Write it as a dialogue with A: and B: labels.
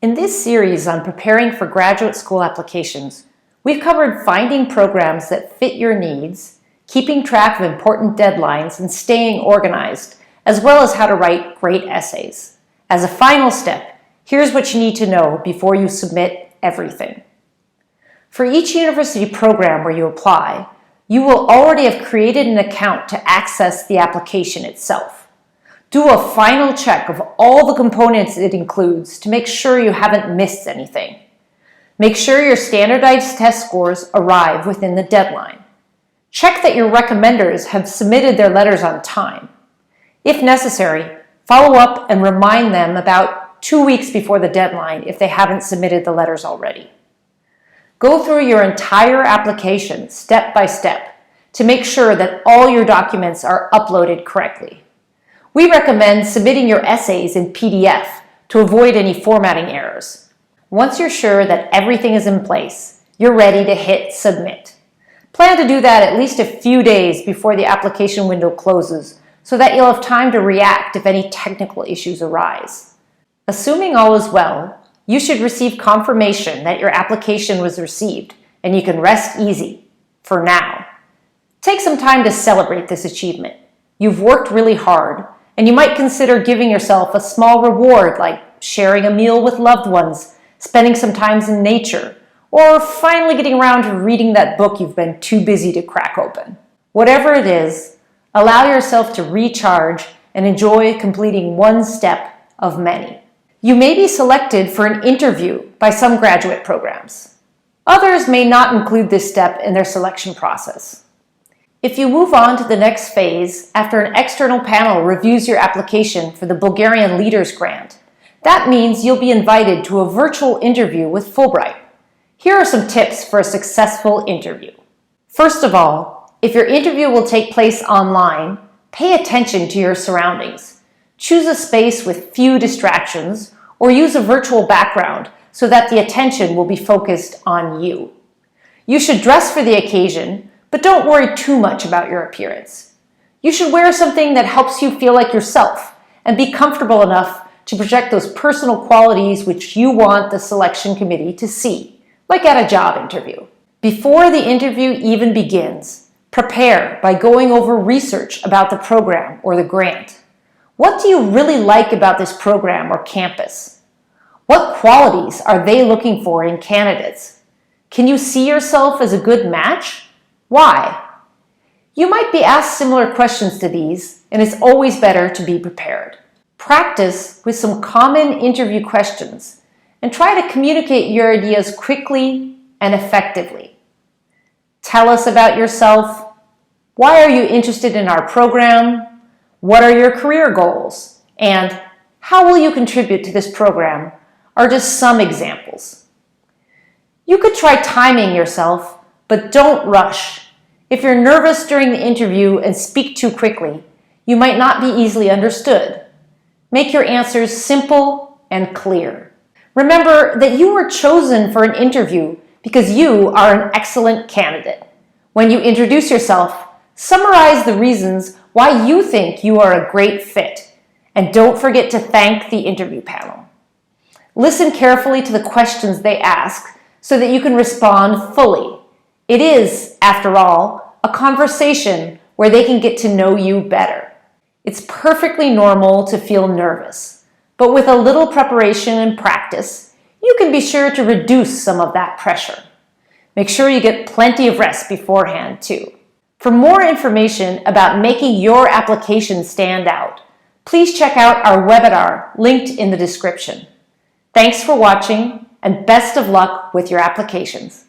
A: In this series on preparing for graduate school applications, we've covered finding programs that fit your needs, keeping track of important deadlines, and staying organized, as well as how to write great essays. As a final step, here's what you need to know before you submit everything. For each university program where you apply, you will already have created an account to access the application itself. Do a final check of all the components it includes to make sure you haven't missed anything. Make sure your standardized test scores arrive within the deadline. Check that your recommenders have submitted their letters on time. If necessary, follow up and remind them about 2 weeks before the deadline if they haven't submitted the letters already. Go through your entire application step by step to make sure that all your documents are uploaded correctly. We recommend submitting your essays in PDF to avoid any formatting errors. Once you're sure that everything is in place, you're ready to hit submit. Plan to do that at least a few days before the application window closes so that you'll have time to react if any technical issues arise. Assuming all is well, you should receive confirmation that your application was received and you can rest easy for now. Take some time to celebrate this achievement. You've worked really hard, and you might consider giving yourself a small reward like sharing a meal with loved ones, spending some time in nature, or finally getting around to reading that book you've been too busy to crack open. Whatever it is, allow yourself to recharge and enjoy completing one step of many. You may be selected for an interview by some graduate programs. Others may not include this step in their selection process. If you move on to the next phase after an external panel reviews your application for the Bulgarian Leaders Grant, that means you'll be invited to a virtual interview with Fulbright. Here are some tips for a successful interview. First of all, if your interview will take place online, pay attention to your surroundings. Choose a space with few distractions or use a virtual background so that the attention will be focused on you. You should dress for the occasion, but don't worry too much about your appearance. You should wear something that helps you feel like yourself and be comfortable enough to project those personal qualities which you want the selection committee to see, like at a job interview. Before the interview even begins, prepare by going over research about the program or the grant. What do you really like about this program or campus? What qualities are they looking for in candidates? Can you see yourself as a good match? Why? You might be asked similar questions to these, and it's always better to be prepared. Practice with some common interview questions and try to communicate your ideas quickly and effectively. Tell us about yourself. Why are you interested in our program? What are your career goals? And how will you contribute to this program are just some examples. You could try timing yourself, but don't rush. If you're nervous during the interview and speak too quickly, you might not be easily understood. Make your answers simple and clear. Remember that you were chosen for an interview because you are an excellent candidate. When you introduce yourself, summarize the reasons why you think you are a great fit, and don't forget to thank the interview panel. Listen carefully to the questions they ask so that you can respond fully. It is, after all, a conversation where they can get to know you better. It's perfectly normal to feel nervous, but with a little preparation and practice, you can be sure to reduce some of that pressure. Make sure you get plenty of rest beforehand, too. For more information about making your application stand out, please check out our webinar linked in the description. Thanks for watching, and best of luck with your applications.